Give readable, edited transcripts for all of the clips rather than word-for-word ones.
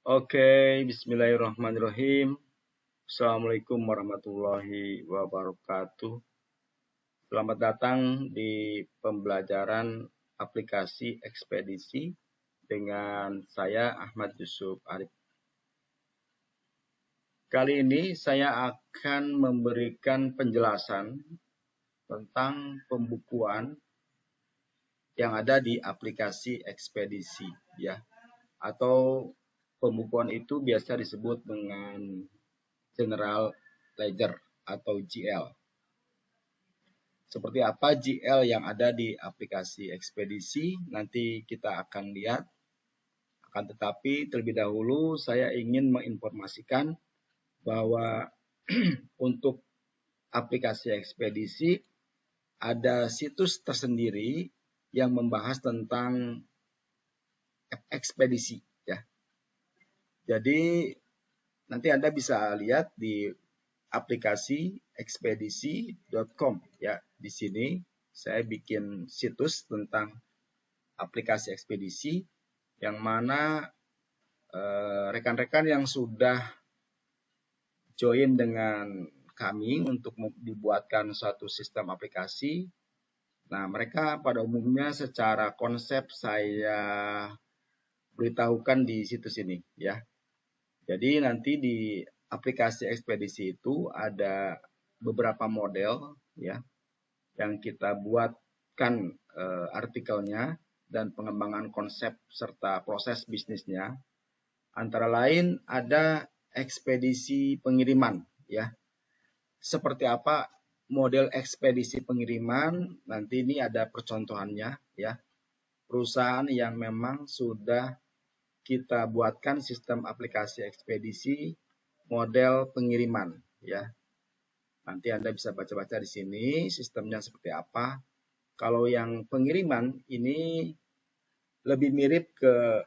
Oke, bismillahirrahmanirrahim. Assalamualaikum warahmatullahi wabarakatuh. Selamat datang di pembelajaran aplikasi ekspedisi dengan saya Ahmad Yusuf Arif. Kali ini saya akan memberikan penjelasan tentang pembukuan yang ada di aplikasi ekspedisi, ya, atau pembukuan itu biasa disebut dengan General Ledger atau GL. Seperti apa GL yang ada di aplikasi ekspedisi, nanti kita akan lihat. Akan tetapi terlebih dahulu saya ingin menginformasikan bahwa untuk aplikasi ekspedisi ada situs tersendiri yang membahas tentang ekspedisi, ya. Jadi nanti Anda bisa lihat di aplikasi ekspedisi.com, ya. Di sini saya bikin situs tentang aplikasi ekspedisi yang mana rekan-rekan yang sudah join dengan kami untuk dibuatkan suatu sistem aplikasi. Nah, mereka pada umumnya secara konsep saya beritahukan di situs ini, ya. Jadi nanti di aplikasi ekspedisi itu ada beberapa model, ya, yang kita buatkan artikelnya dan pengembangan konsep serta proses bisnisnya. Antara lain ada ekspedisi pengiriman, ya. Seperti apa model ekspedisi pengiriman? Nanti ini ada percontohannya, ya. Perusahaan yang memang sudah kita buatkan sistem aplikasi ekspedisi model pengiriman, ya. Nanti Anda bisa baca-baca di sini sistemnya seperti apa. Kalau yang pengiriman ini lebih mirip ke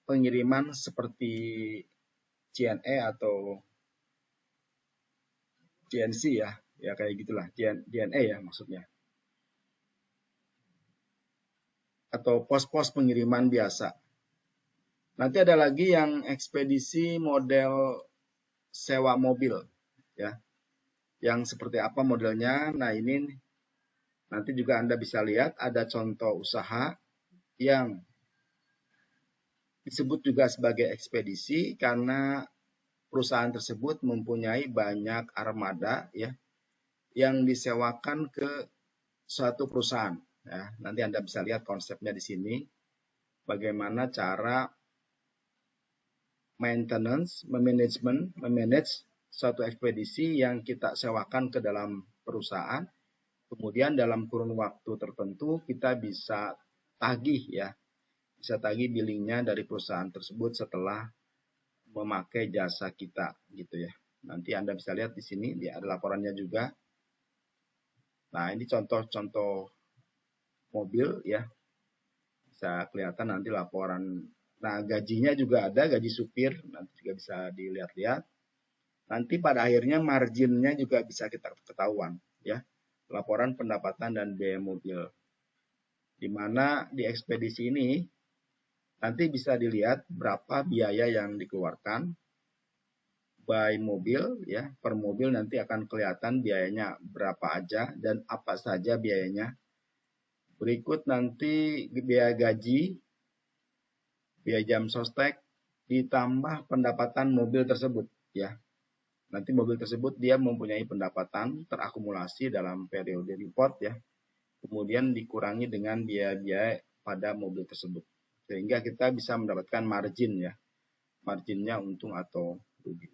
pengiriman seperti JNE atau JNC, ya. Ya kayak gitulah, JNE ya maksudnya. Atau pos-pos pengiriman biasa. Nanti ada lagi yang ekspedisi model sewa mobil, ya. Yang seperti apa modelnya? Nah, ini nanti juga Anda bisa lihat ada contoh usaha yang disebut juga sebagai ekspedisi karena perusahaan tersebut mempunyai banyak armada, ya, yang disewakan ke suatu perusahaan. Ya, nanti Anda bisa lihat konsepnya di sini, bagaimana cara memanage suatu ekspedisi yang kita sewakan ke dalam perusahaan. Kemudian dalam kurun waktu tertentu kita bisa tagih, ya, bisa tagih billingnya dari perusahaan tersebut setelah memakai jasa kita, gitu ya. Nanti Anda bisa lihat di sini, ada laporannya juga. Nah, ini contoh-contoh mobil, ya, bisa kelihatan nanti laporan. Nah, gajinya juga ada, gaji supir, nanti juga bisa dilihat-lihat. Nanti pada akhirnya marginnya juga bisa kita ketahuan, ya, laporan pendapatan dan biaya mobil. Di mana di ekspedisi ini nanti bisa dilihat berapa biaya yang dikeluarkan by mobil, ya, per mobil nanti akan kelihatan biayanya berapa aja dan apa saja biayanya. Berikut nanti biaya gaji, biaya jam sostek, ditambah pendapatan mobil tersebut, ya. Nanti mobil tersebut dia mempunyai pendapatan terakumulasi dalam periode report, ya. Kemudian dikurangi dengan biaya-biaya pada mobil tersebut. Sehingga kita bisa mendapatkan margin, ya. Marginnya untung atau rugi.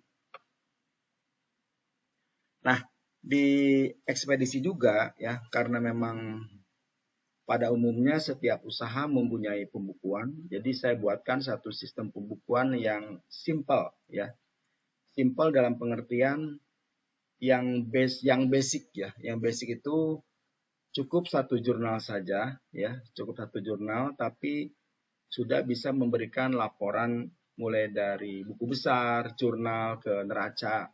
Nah, di ekspedisi juga, ya, karena memang pada umumnya setiap usaha mempunyai pembukuan, jadi saya buatkan satu sistem pembukuan yang simple, ya. Simple dalam pengertian yang basic, ya. Yang basic itu cukup satu jurnal saja, ya, cukup satu jurnal, tapi sudah bisa memberikan laporan mulai dari buku besar, jurnal ke neraca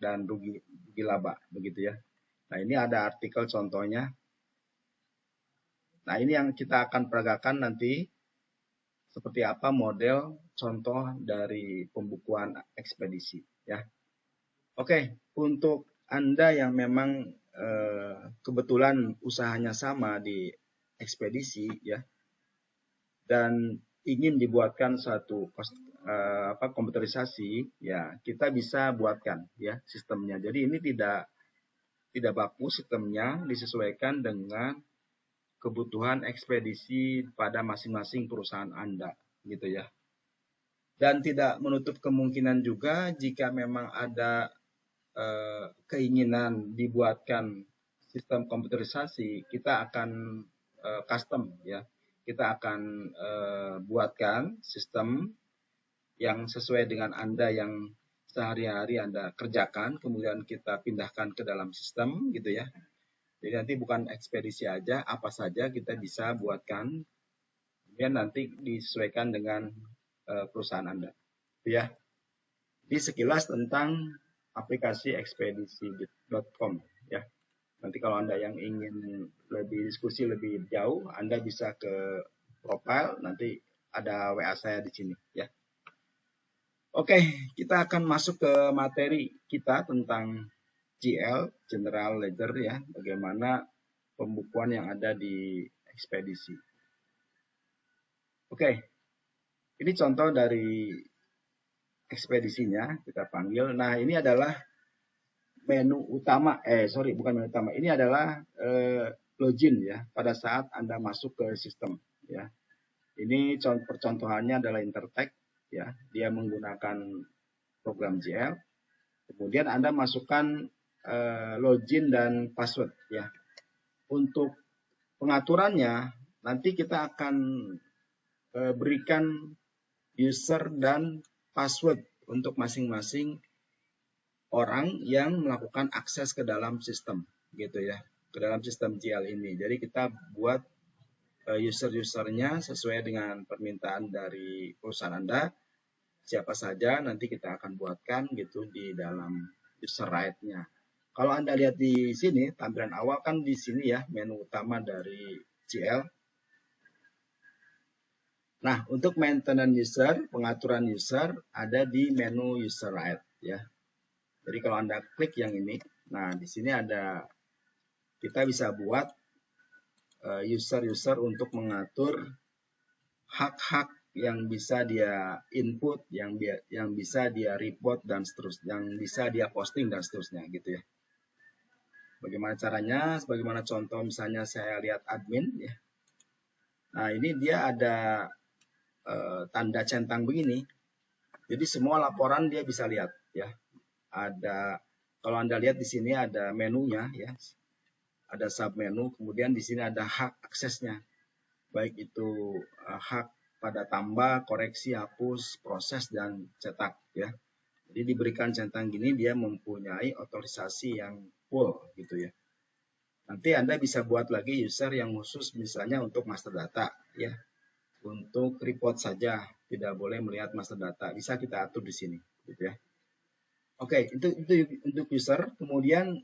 dan rugi laba, begitu ya. Nah, ini ada artikel contohnya. Nah, ini yang kita akan peragakan nanti. seperti apa model contoh dari pembukuan ekspedisi ya. Oke, untuk Anda yang memang kebetulan usahanya sama di ekspedisi ya, dan ingin dibuatkan suatu komputerisasi ya, kita bisa buatkan ya sistemnya. Jadi ini tidak baku sistemnya, disesuaikan dengan kebutuhan ekspedisi pada masing-masing perusahaan Anda gitu ya. Dan tidak menutup kemungkinan juga jika memang ada keinginan dibuatkan sistem komputerisasi, kita akan custom ya. Kita akan buatkan sistem yang sesuai dengan Anda yang sehari-hari Anda kerjakan, kemudian kita pindahkan ke dalam sistem gitu ya. Jadi nanti bukan ekspedisi aja, apa saja kita bisa buatkan, kemudian nanti disesuaikan dengan perusahaan Anda. Ya. Jadi sekilas tentang aplikasi ekspedisi.com ya. Nanti kalau Anda yang ingin lebih diskusi lebih jauh, Anda bisa ke profile, nanti ada WA saya di sini ya. Oke, kita akan masuk ke materi kita tentang GL, General Ledger ya, bagaimana pembukuan yang ada di ekspedisi. Oke, ini contoh dari ekspedisinya, kita panggil. Nah, ini adalah menu utama, bukan menu utama, ini adalah login ya, pada saat Anda masuk ke sistem ya. Ini percontohannya adalah Intertek ya, dia menggunakan program GL. Kemudian Anda masukkan login dan password ya. Untuk pengaturannya nanti kita akan berikan user dan password untuk masing-masing orang yang melakukan akses ke dalam sistem gitu ya, ke dalam sistem GL ini. Jadi kita buat user-usernya sesuai dengan permintaan dari perusahaan Anda. Siapa saja nanti kita akan buatkan gitu di dalam user right-nya. Kalau Anda lihat di sini, tampilan awal kan di sini ya, menu utama dari GL. Nah, untuk maintenance user, pengaturan user ada di menu user right ya. Jadi kalau Anda klik yang ini, nah di sini ada, kita bisa buat user-user untuk mengatur hak-hak yang bisa dia input, yang bisa dia report dan seterusnya, yang bisa dia posting dan seterusnya gitu ya. Bagaimana caranya? Sebagaimana contoh misalnya saya lihat admin ya. Nah, ini dia ada tanda centang begini. Jadi semua laporan dia bisa lihat ya. Ada, kalau Anda lihat di sini ada menunya ya. Ada submenu, kemudian di sini ada hak aksesnya. Baik itu hak pada tambah, koreksi, hapus, proses, dan cetak ya. Jadi diberikan centang gini dia mempunyai otorisasi yang full gitu ya. Nanti Anda bisa buat lagi user yang khusus misalnya untuk master data ya. Untuk report saja, tidak boleh melihat master data. Bisa kita atur di sini gitu ya. Oke, itu untuk user. Kemudian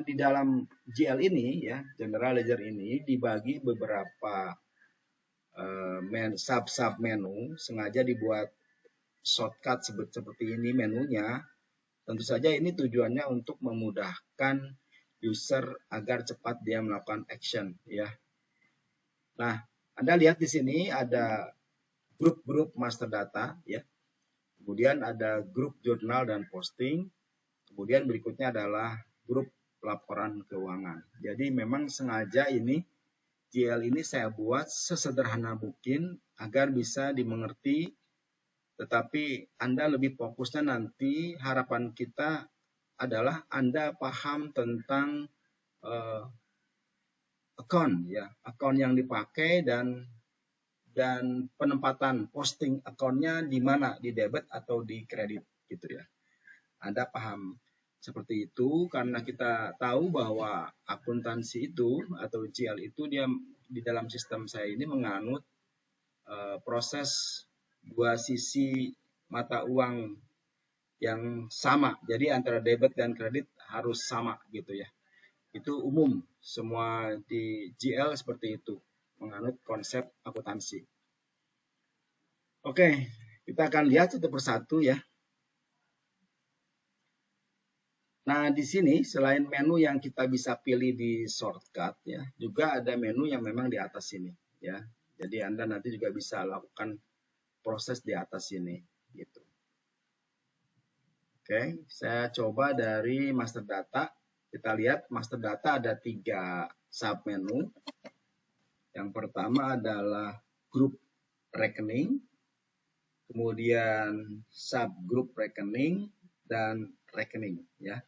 di dalam GL ini ya, General Ledger ini dibagi beberapa sub menu, sengaja dibuat shortcut seperti ini menunya. Tentu saja ini tujuannya untuk memudahkan user agar cepat dia melakukan action ya. Nah, Anda lihat di sini ada grup-grup master data ya. Kemudian ada grup jurnal dan posting. Kemudian berikutnya adalah grup laporan keuangan. Jadi memang sengaja ini GL ini saya buat sesederhana mungkin agar bisa dimengerti, tetapi Anda lebih fokusnya nanti harapan kita adalah Anda paham tentang account ya, account yang dipakai dan penempatan posting account-nya di mana, di debit atau di kredit gitu ya. Anda paham seperti itu karena kita tahu bahwa akuntansi itu atau GL itu dia di dalam sistem saya ini menganut proses dua sisi mata uang yang sama. Jadi antara debit dan kredit harus sama gitu ya. Itu umum semua di GL seperti itu, menganut konsep akuntansi. Oke, kita akan lihat satu persatu ya. Nah, di sini selain menu yang kita bisa pilih di shortcut ya, juga ada menu yang memang di atas sini ya. Jadi Anda nanti juga bisa lakukan proses di atas sini gitu. Oke, saya coba dari master data. Kita lihat master data ada 3 submenu. Yang pertama adalah grup rekening, kemudian subgroup rekening dan rekening ya.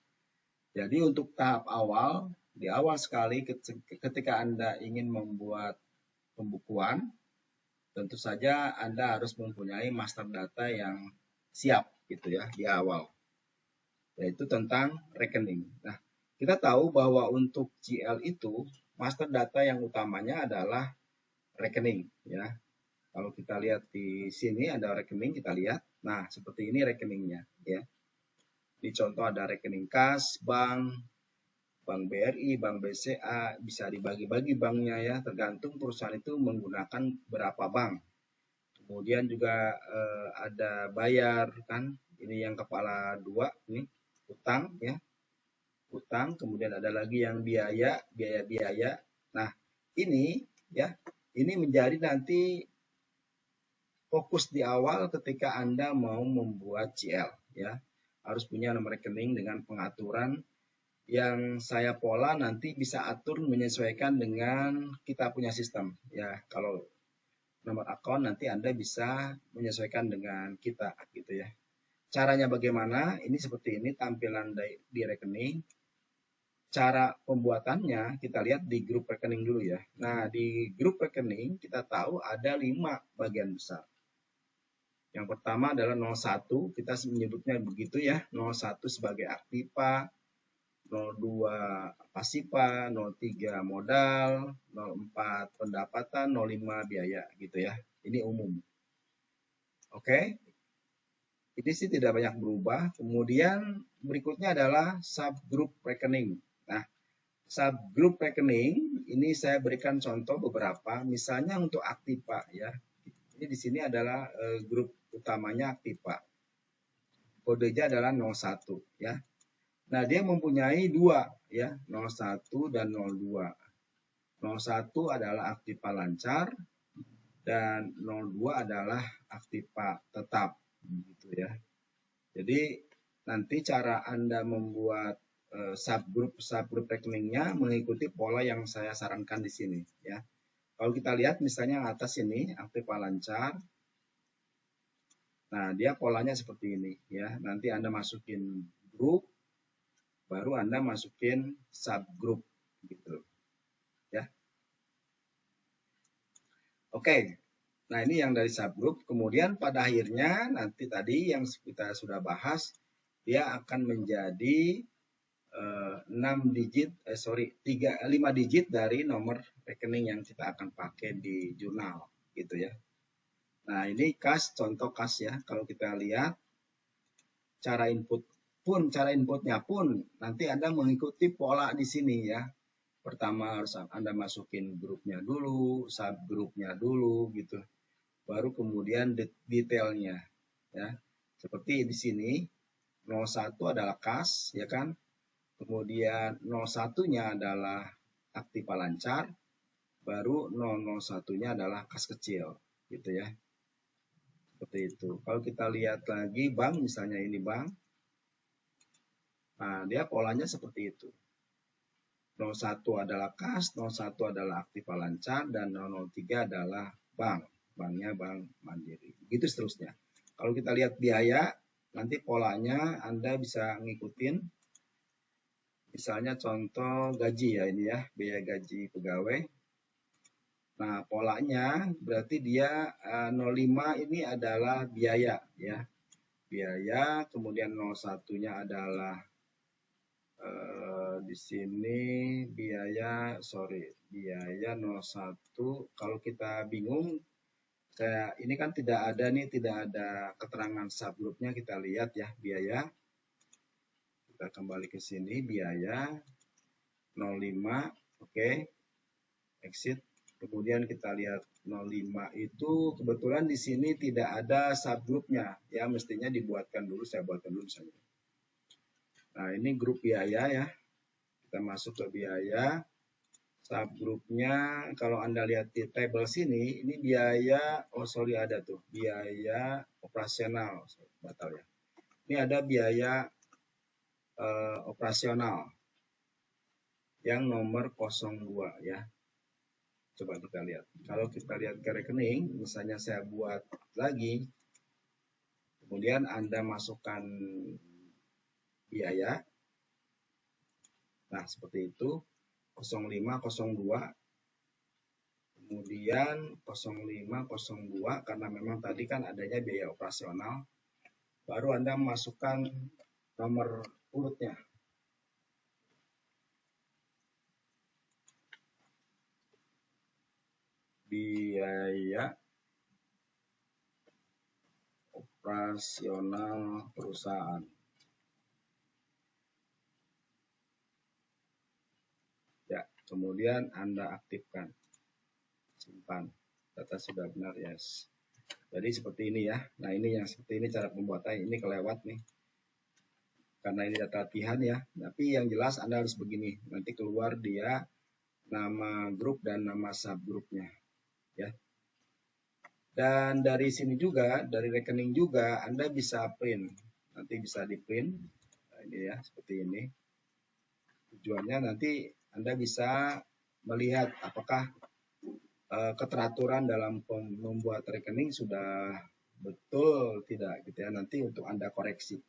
Jadi untuk tahap awal, di awal sekali ketika Anda ingin membuat pembukuan, tentu saja Anda harus mempunyai master data yang siap gitu ya di awal, yaitu tentang rekening. Nah, kita tahu bahwa untuk GL itu master data yang utamanya adalah rekening ya. Kalau kita lihat di sini ada rekening, kita lihat. Nah, seperti ini rekeningnya ya. Di contoh ada rekening kas, bank, Bank BRI, Bank BCA, bisa dibagi-bagi banknya ya, tergantung perusahaan itu menggunakan berapa bank. Kemudian juga ada bayar kan, ini yang kepala 2 ini utang ya, utang. Kemudian ada lagi yang biaya. Nah, ini ya, ini menjadi nanti fokus di awal ketika Anda mau membuat GL ya. Harus punya nomor rekening dengan pengaturan yang saya pola nanti bisa atur menyesuaikan dengan kita punya sistem ya. Kalau nomor akun nanti Anda bisa menyesuaikan dengan kita gitu ya. Caranya bagaimana? Ini seperti ini tampilan di rekening. Cara pembuatannya kita lihat di grup rekening dulu ya. Nah, di grup rekening kita tahu ada 5 bagian besar. Yang pertama adalah 01, kita menyebutnya begitu ya, 01 sebagai aktiva, 02 pasipa, 03 modal, 04 pendapatan, 05 biaya gitu ya. Ini umum. Oke. Ini sih tidak banyak berubah. Kemudian berikutnya adalah subgroup rekening. Nah, subgroup rekening ini saya berikan contoh beberapa, misalnya untuk aktiva ya. Ini di sini adalah grup utamanya aktiva. Kodenya adalah 01 ya. Nah, dia mempunyai 2 ya, 01 dan 02. 01 adalah aktiva lancar dan 02 adalah aktiva tetap gitu ya. Jadi nanti cara Anda membuat subgroup rekeningnya mengikuti pola yang saya sarankan di sini ya. Kalau kita lihat misalnya yang atas ini aktiva lancar. Nah, dia polanya seperti ini ya. Nanti Anda masukin grup, baru Anda masukin subgroup gitu ya. Oke. Nah, ini yang dari subgroup. Kemudian pada akhirnya nanti tadi yang kita sudah bahas, dia akan menjadi 5 digit dari nomor rekening yang kita akan pakai di jurnal gitu ya. Nah, ini kas, contoh kas ya. Kalau kita lihat cara inputnya pun nanti Anda mengikuti pola di sini ya. Pertama harus Anda masukin grupnya dulu, subgrupnya dulu gitu. Baru kemudian detailnya ya. Seperti di sini 01 adalah kas ya kan. Kemudian 01-nya adalah aktiva lancar, baru 001-nya adalah kas kecil gitu ya. Seperti itu. Kalau kita lihat lagi bank, misalnya ini bank. Nah, dia polanya seperti itu. 01 adalah kas, 01 adalah aktiva lancar, dan 003 adalah bank. Banknya Bank Mandiri. Begitu seterusnya. Kalau kita lihat biaya, nanti polanya Anda bisa ngikutin. Misalnya contoh gaji ya ini ya, biaya gaji pegawai. Nah, polanya berarti dia 05 ini adalah biaya ya. Biaya, kemudian 01-nya adalah di sini biaya 01. Kalau kita bingung, ini kan tidak ada keterangan subgrupnya, kita lihat ya biaya. Kita kembali ke sini biaya 05, oke. Exit. Kemudian kita lihat 05 itu kebetulan di sini tidak ada subgrupnya, ya mestinya dibuatkan dulu, saya buatkan dulu misalnya. Nah ini grup biaya ya, kita masuk ke biaya, subgrupnya kalau Anda lihat di tabel sini, ini biaya, oh sorry ada tuh, biaya operasional, batal ya. Ini ada biaya operasional yang nomor 02 ya. Coba kita lihat. Kalau kita lihat ke rekening, misalnya saya buat lagi, kemudian Anda masukkan biaya. Nah, seperti itu. 0502. Kemudian 0502 karena memang tadi kan adanya biaya operasional. Baru Anda masukkan nomor urutnya. Biaya operasional perusahaan. Ya, kemudian Anda aktifkan. Simpan. Data sudah benar, yes. Jadi seperti ini ya. Nah, ini yang seperti ini cara pembuatan, ini kelewat nih. Karena ini data latihan ya. Tapi yang jelas Anda harus begini. Nanti keluar dia nama grup dan nama subgrupnya. Ya. Dan dari sini juga, dari rekening juga Anda bisa print. Nanti bisa di print. Nah, ini ya, seperti ini. Tujuannya nanti Anda bisa melihat apakah keteraturan dalam membuat rekening sudah betul tidak gitu ya. Nanti untuk Anda koreksi.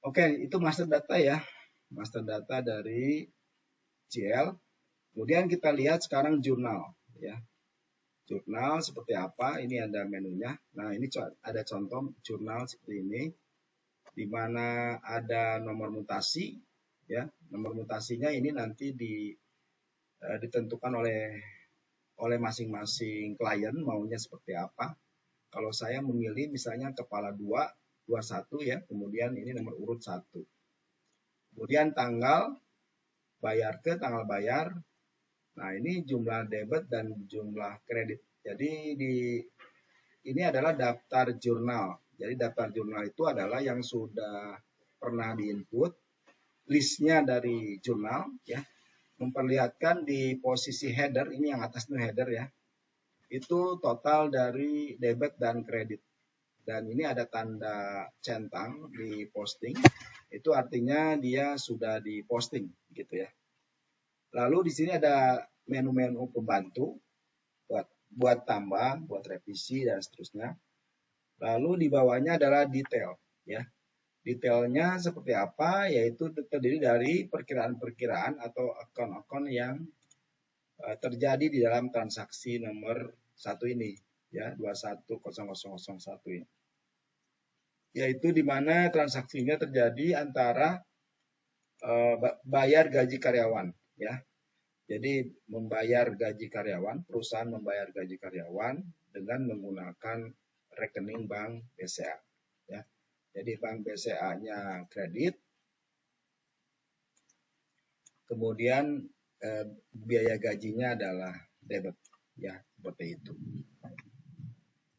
Oke, itu master data ya. Master data dari GL. Kemudian kita lihat sekarang jurnal ya. Jurnal seperti apa? Ini ada menunya. Nah, ini ada contoh jurnal seperti ini di mana ada nomor mutasi ya. Nomor mutasinya ini nanti ditentukan oleh masing-masing klien maunya seperti apa. Kalau saya memilih misalnya kepala 2, 21 ya, kemudian ini nomor urut 1. Kemudian tanggal tanggal bayar. Nah, ini jumlah debit dan jumlah kredit. Jadi ini adalah daftar jurnal. Jadi daftar jurnal itu adalah yang sudah pernah diinput, listnya dari jurnal ya. Memperlihatkan di posisi header, ini yang atas itu header ya. Itu total dari debit dan kredit. Dan ini ada tanda centang di posting. Itu artinya dia sudah diposting gitu ya. Lalu di sini ada menu-menu pembantu buat tambah, buat revisi dan seterusnya. Lalu di bawahnya adalah detail ya. Detailnya seperti apa? Yaitu terdiri dari perkiraan-perkiraan atau akun-akun yang terjadi di dalam transaksi nomor 1 ini ya, 210001 ini. Yaitu di mana transaksinya terjadi antara bayar gaji karyawan ya. Jadi membayar gaji karyawan, perusahaan membayar gaji karyawan dengan menggunakan rekening bank BCA ya. Jadi bank BCA-nya kredit, kemudian biaya gajinya adalah debit ya, seperti itu.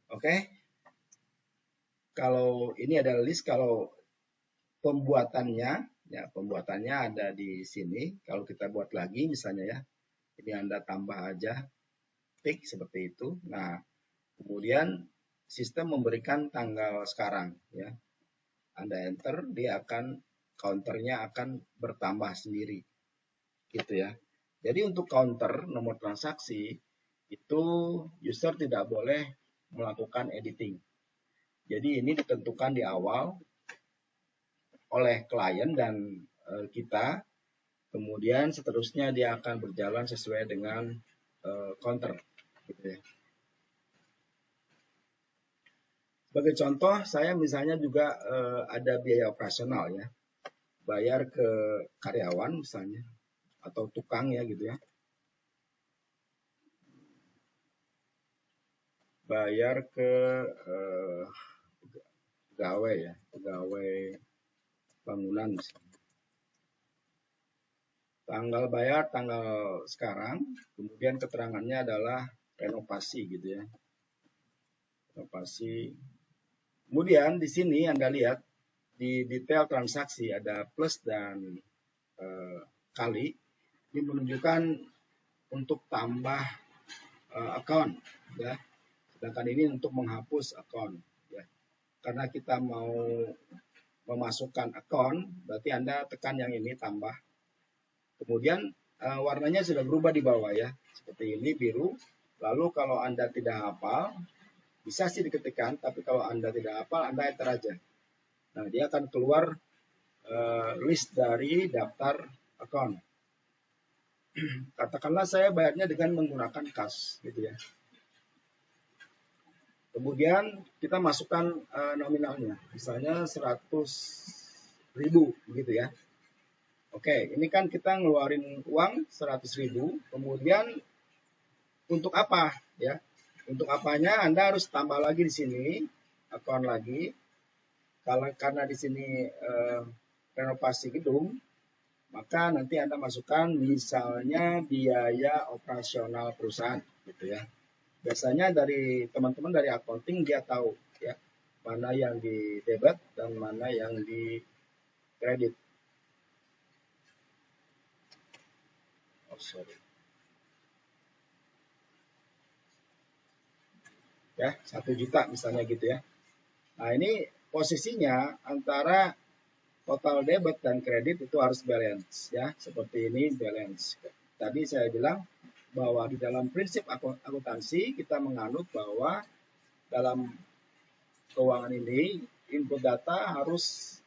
Oke. Kalau ini adalah list, kalau pembuatannya ya, pembuatannya ada di sini. Kalau kita buat lagi misalnya ya, ini Anda tambah aja tik seperti itu. Nah, kemudian sistem memberikan tanggal sekarang ya. Anda enter, dia akan counternya akan bertambah sendiri gitu ya. Jadi untuk counter nomor transaksi itu user tidak boleh melakukan editing. Jadi ini ditentukan di awal oleh klien dan kita, kemudian seterusnya dia akan berjalan sesuai dengan counter gitu ya. Sebagai contoh, saya misalnya juga ada biaya operasional ya, bayar ke karyawan misalnya atau tukang ya gitu ya, bayar ke pegawai ya, pegawai bangunan misalnya. Tanggal bayar tanggal sekarang, kemudian keterangannya adalah renovasi gitu ya. Renovasi. Kemudian di sini Anda lihat di detail transaksi ada plus dan kali. Ini menunjukkan untuk tambah account ya. Sedangkan ini untuk menghapus account ya. Karena kita mau memasukkan account, berarti Anda tekan yang ini tambah. Kemudian warnanya sudah berubah di bawah ya. Seperti ini biru. Lalu kalau Anda tidak hafal, bisa sih diketikkan, tapi kalau Anda tidak hafal, Anda enter aja. Nah, dia akan keluar list dari daftar account. Katakanlah saya bayarnya dengan menggunakan kas gitu ya. Kemudian kita masukkan nominalnya, misalnya 100.000 gitu ya. Oke, ini kan kita ngeluarin uang 100.000, kemudian untuk apa ya? Untuk apanya Anda harus tambah lagi di sini, account lagi. Karena di sini renovasi gedung, maka nanti Anda masukkan misalnya biaya operasional perusahaan gitu ya. Biasanya dari teman-teman dari accounting dia tahu ya mana yang di debit dan mana yang di kredit. Oh, sorry. Ya, 1 juta misalnya gitu ya. Nah, ini posisinya antara total debit dan kredit itu harus balance ya, seperti ini balance. Tadi saya bilang bahwa di dalam prinsip akuntansi kita menganut bahwa dalam keuangan ini input data harus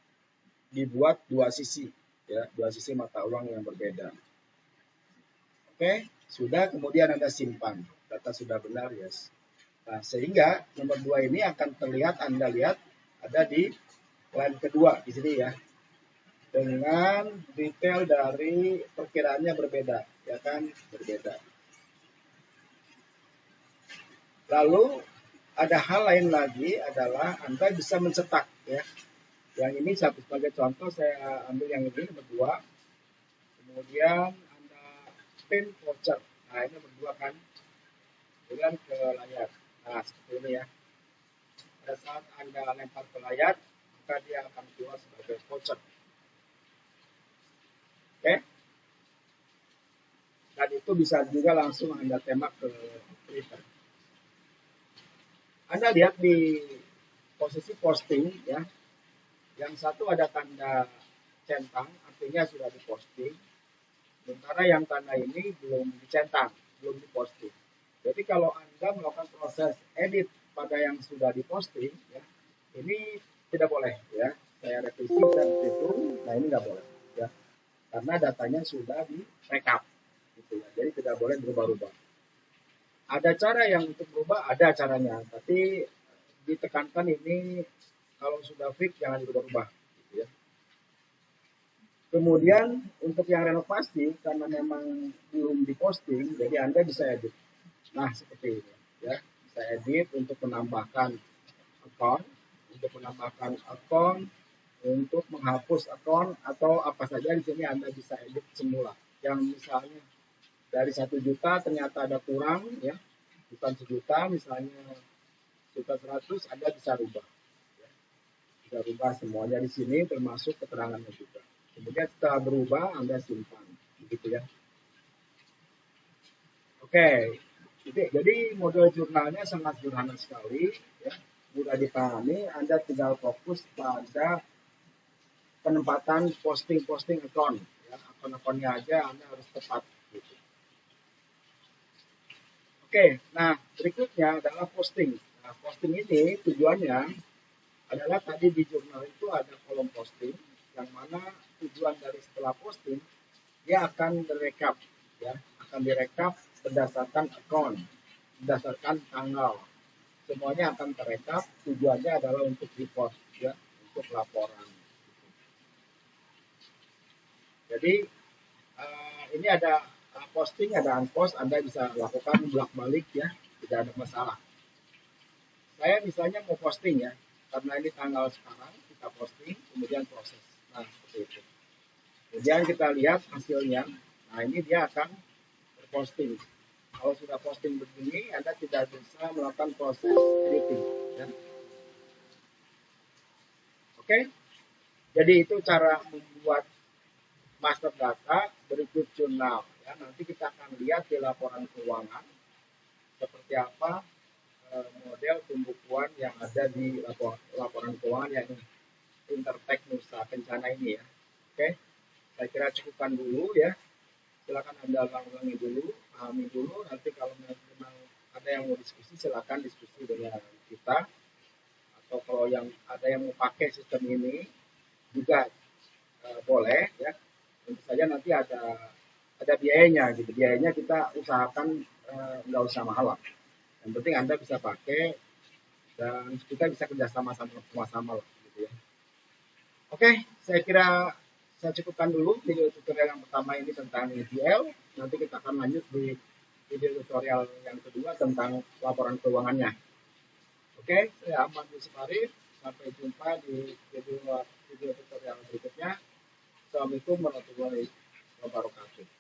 dibuat dua sisi ya, dua sisi mata uang yang berbeda. Oke, sudah kemudian Anda simpan. Data sudah benar, yes. Nah, sehingga nomor 2 ini akan terlihat Anda lihat ada di line kedua di sini ya. Dengan detail dari perkiraannya berbeda, ya kan? Berbeda. Lalu ada hal lain lagi adalah Anda bisa mencetak ya. Yang ini sebagai contoh saya ambil yang ini nomor 2. Kemudian Anda print voucher. Nah, ini nomor 2 kan. Kemudian ke layar. Nah, seperti ini ya. Pada saat Anda lempar ke layar, maka dia akan keluar sebagai voucher. Oke. Dan itu bisa juga langsung Anda tembak ke printer. Anda lihat di posisi posting ya, yang satu ada tanda centang, artinya sudah diposting. Sementara yang tanda ini belum dicentang, belum diposting. Jadi kalau Anda melakukan proses edit pada yang sudah diposting, ya, ini tidak boleh ya. Saya revisi dan itu, nah ini nggak boleh ya, karena datanya sudah di backup, gitu ya. Jadi tidak boleh berubah-ubah. Ada cara yang untuk berubah, ada caranya, tapi ditekankan ini kalau sudah fix jangan berubah-ubah. Gitu ya. Kemudian untuk yang renovasi karena memang belum diposting, jadi Anda bisa edit. Nah seperti ini, ya bisa edit untuk menambahkan akun, untuk menghapus akun atau apa saja di sini Anda bisa edit semula. Yang misalnya dari 1 juta ternyata ada kurang, ya bukan 1 juta, misalnya 1.100.000 Anda bisa rubah. Ya. Bisa rubah semuanya di sini termasuk keterangannya juga. Kemudian setelah berubah Anda simpan, begitu ya. Oke, jadi model jurnalnya sangat sederhana sekali, ya, mudah dipahami. Anda tinggal fokus pada penempatan posting akun, ya, akun-akunnya aja Anda harus tepat. Gitu. Oke, nah berikutnya adalah posting. Nah, posting ini tujuannya adalah tadi di jurnal itu ada kolom posting, yang mana tujuan dari setelah posting dia akan direkap, ya, akan direkap berdasarkan akun, berdasarkan tanggal. Semuanya akan terekap, tujuannya adalah untuk report, ya, untuk laporan. Jadi ini ada posting, ada unpost, Anda bisa lakukan bolak-balik ya, tidak ada masalah. Saya misalnya mau posting ya, karena ini tanggal sekarang, kita posting, kemudian proses. Nah, seperti itu. Kemudian kita lihat hasilnya. Nah, ini dia akan berposting. Kalau sudah posting begini, Anda tidak bisa melakukan proses editing. Ya. Oke, jadi itu cara membuat master data berikut jurnal. Ya, nanti kita akan lihat di laporan keuangan seperti apa model pembukuan yang ada di laporan keuangan yang Intertek Nusa Kencana ini ya. Oke, saya kira cukupkan dulu ya. Silakan Anda ulangi dulu, pahami dulu. Nanti kalau memang ada yang mau diskusi, silakan diskusi dengan kita. Atau kalau yang ada yang mau pakai sistem ini juga boleh ya. Tentu saja nanti ada biayanya gitu. Biayanya kita usahakan nggak usah mahal lah. Yang penting Anda bisa pakai dan kita bisa kerjasama sama lah gitu ya. Oke, saya kira saya cukupkan dulu video tutorial yang pertama ini tentang ETL. Nanti kita akan lanjut di video tutorial yang kedua tentang laporan keuangannya. Oke, saya Ahmad Yusuf Arif. Sampai jumpa di video tutorial berikutnya. Assalamualaikum warahmatullahi wabarakatuh.